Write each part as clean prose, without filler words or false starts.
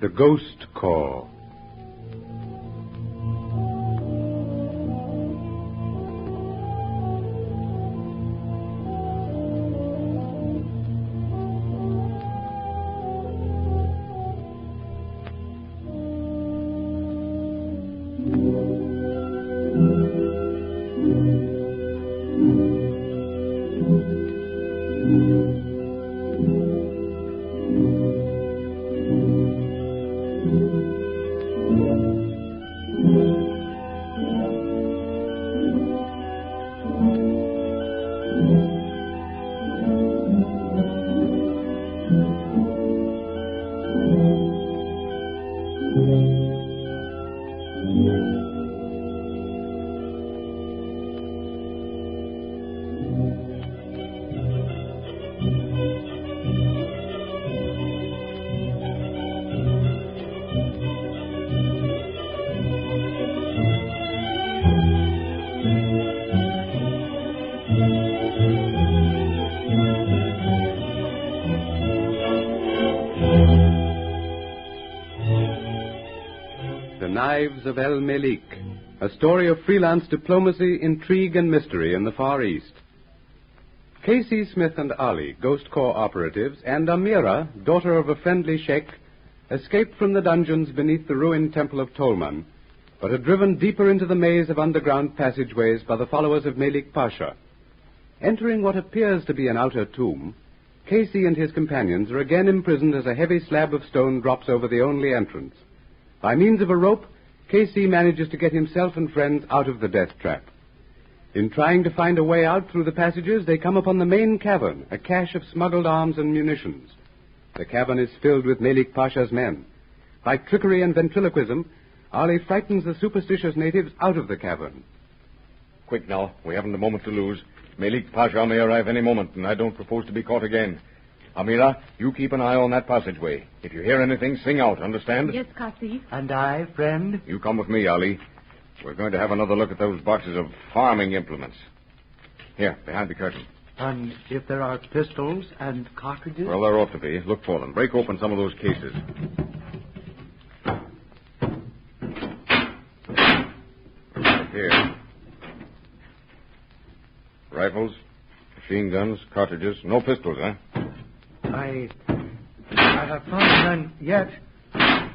The Ghost Call. Knives of El Malek, a story of freelance diplomacy, intrigue, and mystery in the Far East. Casey Smith and Ali, Ghost Corps operatives, and Amira, daughter of a friendly sheikh, escaped from the dungeons beneath the ruined temple of Tolman, but are driven deeper into the maze of underground passageways by the followers of Malek Pasha. Entering what appears to be an outer tomb, Casey and his companions are again imprisoned as a heavy slab of stone drops over the only entrance. By means of a rope, Casey manages to get himself and friends out of the death trap. In trying to find a way out through the passages, they come upon the main cavern, a cache of smuggled arms and munitions. The cavern is filled with Malek Pasha's men. By trickery and ventriloquism, Ali frightens the superstitious natives out of the cavern. Quick now, we haven't a moment to lose. Malek Pasha may arrive any moment, and I don't propose to be caught again. Amira, you keep an eye on that passageway. If you hear anything, sing out, understand? Yes, Kasi. And I, friend? You come with me, Ali. We're going to have another look at those boxes of farming implements. Here, behind the curtain. And if there are pistols and cartridges? Well, there ought to be. Look for them. Break open some of those cases. Right here. Rifles, machine guns, cartridges. No pistols, huh? I have found none yet,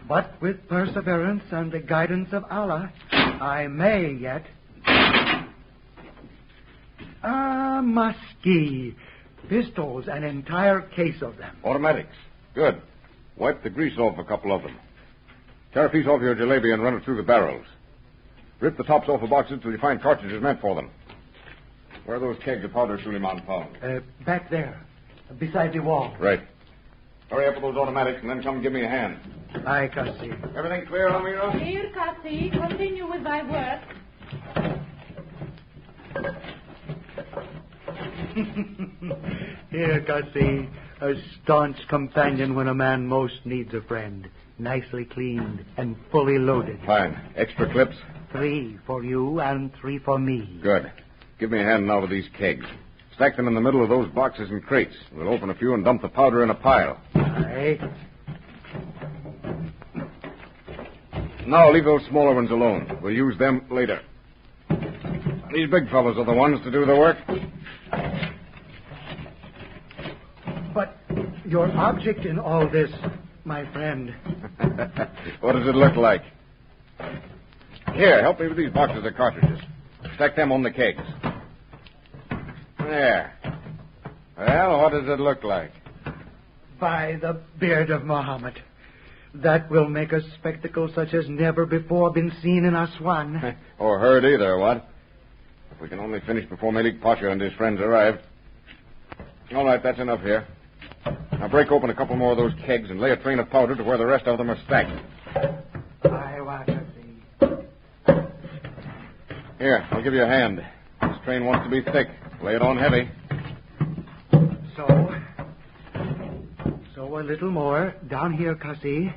but with perseverance and the guidance of Allah, I may yet. Muskie. Pistols, an entire case of them. Automatics. Good. Wipe the grease off a couple of them. Tear a piece off your jalebi and run it through the barrels. Rip the tops off the boxes till you find cartridges meant for them. Where are those kegs of powder Suleiman found? Back there, beside the wall. Right. Hurry up with those automatics and then come give me a hand. I can see. Everything clear, Amira? Clear, Kasi. Continue with thy work. Here, Kasi, a staunch companion when a man most needs a friend. Nicely cleaned and fully loaded. Fine. Extra clips? 3 for you and 3 for me. Good. Give me a hand now with these kegs. Stack them in the middle of those boxes and crates. We'll open a few and dump the powder in a pile. Aye. Now leave those smaller ones alone. We'll use them later. These big fellows are the ones to do the work. But your object in all this, my friend. What does it look like? Here, help me with these boxes of cartridges. Stack them on the kegs. There. Well, what does it look like? By the beard of Muhammad, that will make a spectacle such as never before been seen in Aswan. Or heard either, what? If we can only finish before Malek Pasha and his friends arrive. All right, that's enough here. Now break open a couple more of those kegs and lay a train of powder to where the rest of them are stacked. I want to see. Here, I'll give you a hand. This train wants to be thick. Lay it on heavy. So a little more. Down here, Kasi.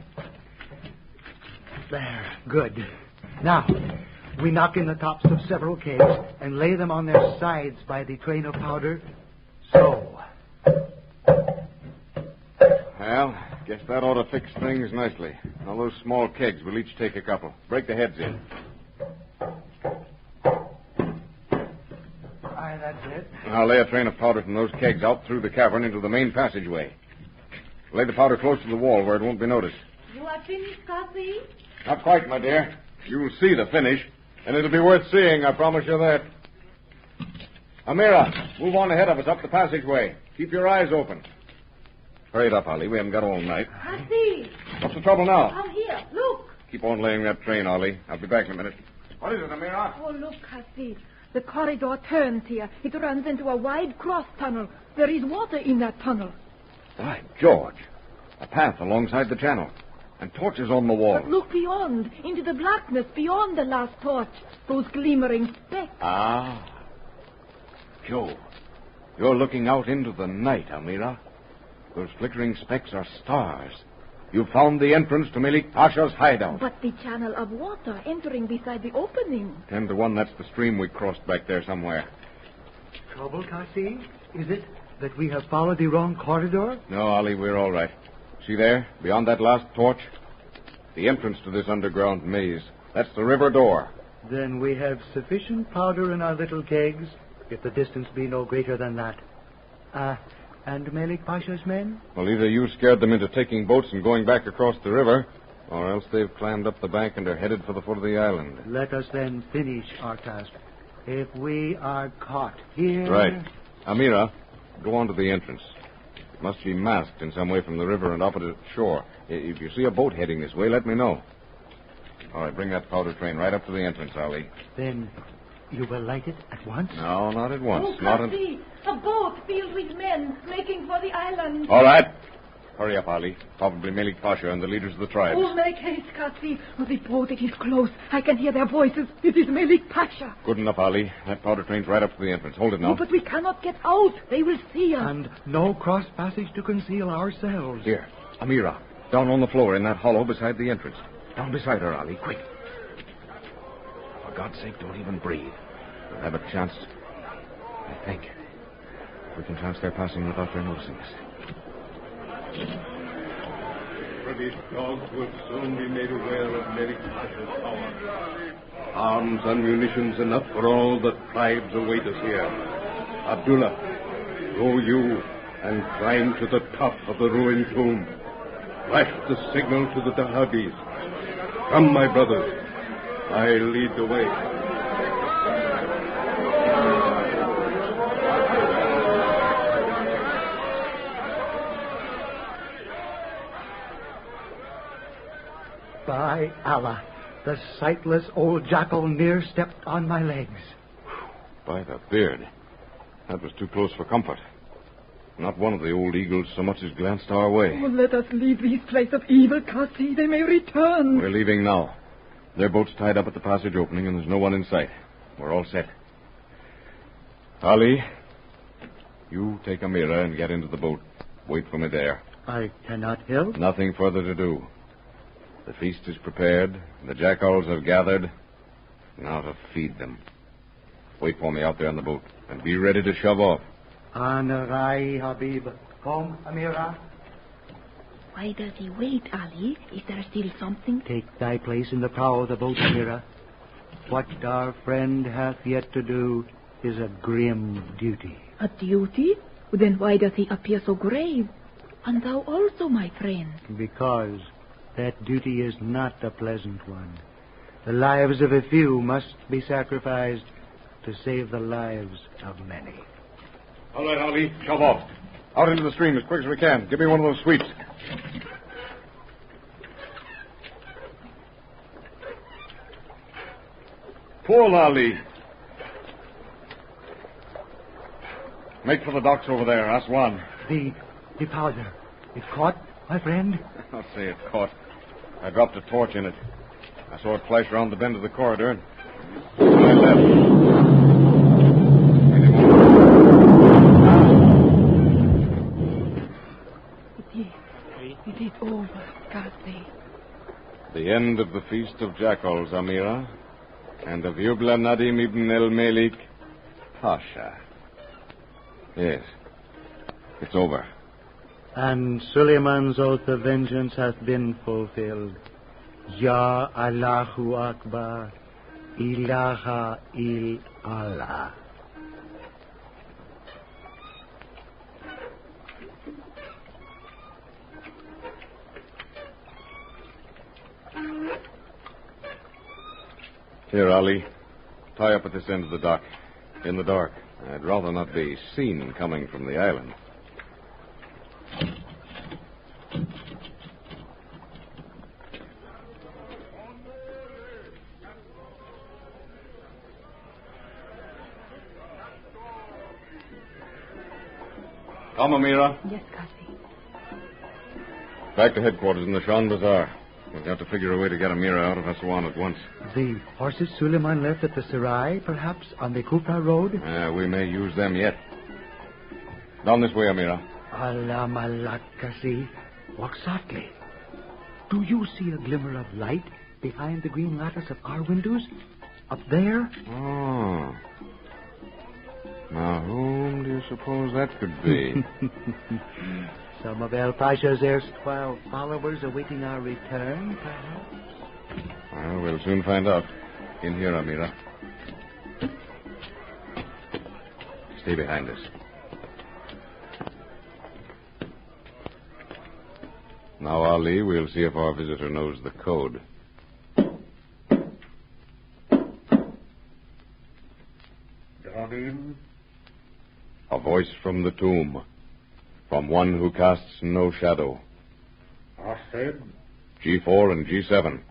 There. Good. Now, we knock in the tops of several kegs and lay them on their sides by the train of powder. So. Well, guess that ought to fix things nicely. Now, those small kegs, we'll each take a couple. Break the heads in. Aye, that's it. I'll lay a train of powder from those kegs out through the cavern into the main passageway. Lay the powder close to the wall where it won't be noticed. You are finished, Cassie? Not quite, my dear. You'll see the finish, and it'll be worth seeing, I promise you that. Amira, move on ahead of us up the passageway. Keep your eyes open. Hurry it up, Ollie. We haven't got all night. Cassie, What's the trouble now? come here. Look. Keep on laying that train, Ollie. I'll be back in a minute. What is it, Amira? Oh, look, Cassie. The corridor turns here. It runs into a wide cross tunnel. There is water in that tunnel. By George. A path alongside the channel. And torches on the wall. But look beyond, into the blackness beyond the last torch. Those glimmering specks. Ah. Joe, you're looking out into the night, Amira. Those flickering specks are stars. You found the entrance to Malik Pasha's hideout. But the channel of water entering beside the opening. 10 to 1, that's the stream we crossed back there somewhere. Trouble, Cassie? Is it that we have followed the wrong corridor? No, Ollie, we're all right. See there, beyond that last torch? The entrance to this underground maze. That's the river door. Then we have sufficient powder in our little kegs, if the distance be no greater than that. And Malik Pasha's men? Well, either you scared them into taking boats and going back across the river, or else they've climbed up the bank and are headed for the foot of the island. Let us then finish our task. If we are caught here... Right. Amira, go on to the entrance. It must be masked in some way from the river and opposite shore. If you see a boat heading this way, let me know. All right, bring that powder train right up to the entrance, Ollie. Then you will light it at once? No, not at once. Oh, Not Cassie, a boat filled with men making for the island. All right. Hurry up, Ali. Probably Malik Pasha and the leaders of the tribes. Oh, make haste, Cassie. Oh, the boat, it is close. I can hear their voices. It is Malik Pasha. Good enough, Ali. That powder train's right up to the entrance. Hold it now. Oh, but we cannot get out. They will see us. And no cross passage to conceal ourselves. Here, Amira. Down on the floor in that hollow beside the entrance. Down beside her, Ali. Quick. For God's sake, don't even breathe. We'll have a chance. I think. We can chance their passing without their noticing us. British dogs will soon be made aware of Malik Pasha's power. Arms and munitions enough for all the tribes await us here. Abdullah, go you and climb to the top of the ruined tomb. Flash the signal to the Dahabis. Come, my brothers. I lead the way. By Allah, the sightless old jackal near stepped on my legs. By the beard. That was too close for comfort. Not one of the old eagles so much as glanced our way. Oh, let us leave this place of evil, Cassie. They may return. We're leaving now. Their boat's tied up at the passage opening, and there's no one in sight. We're all set. Ali, you take Amira and get into the boat. Wait for me there. I cannot help. Nothing further to do. The feast is prepared. The jackals have gathered. Now to feed them. Wait for me out there on the boat, and be ready to shove off. Anarai, Habib. Come, Amira. Why does he wait, Ali? Is there still something? Take thy place in the prow of the boat, Amira. What our friend hath yet to do is a grim duty. A duty? Then why does he appear so grave? And thou also, my friend. Because that duty is not a pleasant one. The lives of a few must be sacrificed to save the lives of many. All right, Ali, shove off. Out into the stream as quick as we can. Give me one of those sweeps. Pull, Ali. Make for the docks over there, Aswan. The powder. It caught, my friend? I'll say it caught. I dropped a torch in it. I saw it flash around the bend of the corridor. To my left. It is over, Cassie. The end of the Feast of Jackals, Amira, and of Yubla Nadim ibn el-Malik Pasha. Yes, it's over. and Suleiman's oath of vengeance hath been fulfilled. Ya Allahu Akbar, ilaha il Allah. Here, Ali. Tie up at this end of the dock. In the dark. I'd rather not be seen coming from the island. Come, Amira. Yes, Kasi. Back to headquarters in the Shan Bazaar. We've got to figure a way to get Amira out of Aswan at once. The horses Suleiman left at the Sarai, perhaps, on the Kufra road? We may use them yet. Down this way, Amira. Allah Malak, Kasi. Walk softly. Do you see a glimmer of light behind the green lattice of our windows? Up there? Oh. Now, whom do you suppose that could be? Some of El Pasha's erstwhile followers awaiting our return, perhaps? Well, we'll soon find out. In here, Amira. Stay behind us. Now, Ali, we'll see if our visitor knows the code. Darling? A voice from the tomb. From one who casts no shadow. Arsaid? G4 and G7.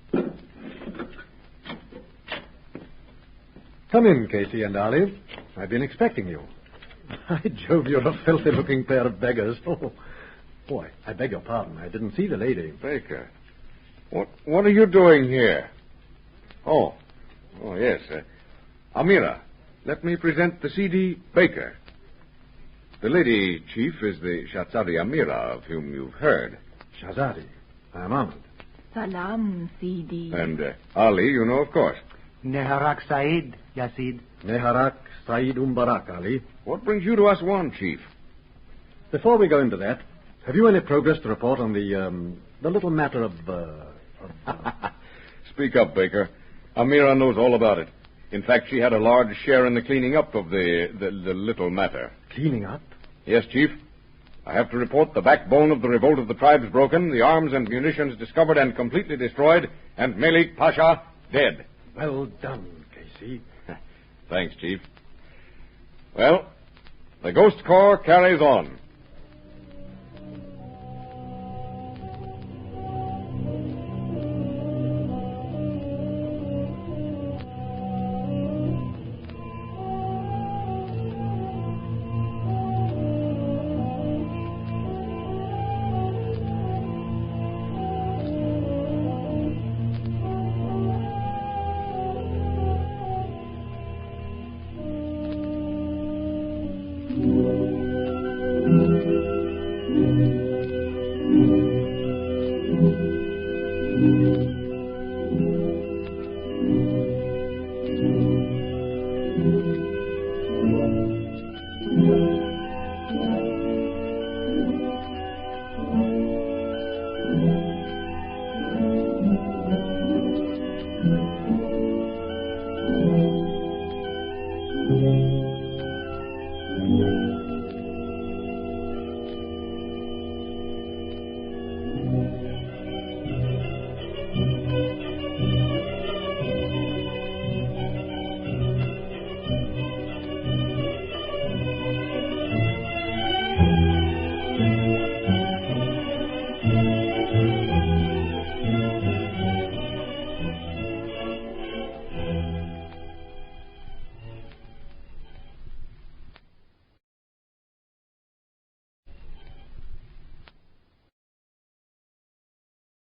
Come in, Casey and Ali. I've been expecting you. By Jove, you're a filthy-looking pair of beggars. Oh, boy, I beg your pardon. I didn't see the lady. Baker. What are you doing here? Oh, yes. Amira, let me present the C.D. Baker. The lady, Chief, is the Shahzadi Amira, of whom you've heard. Shahzadi. I am honored. Salam, Sidi. And Ali, you know, of course. Neharak Said, Yasid. Neharak Said Umbarak, Ali. What brings you to Aswan, Chief? Before we go into that, have you any progress to report on the little matter of Speak up, Baker. Amira knows all about it. In fact, she had a large share in the cleaning up of the little matter. Cleaning up? Yes, Chief. I have to report the backbone of the revolt of the tribes broken, the arms and munitions discovered and completely destroyed, and Malek Pasha dead. Well done, Casey. Thanks, Chief. Well, the Ghost Corps carries on.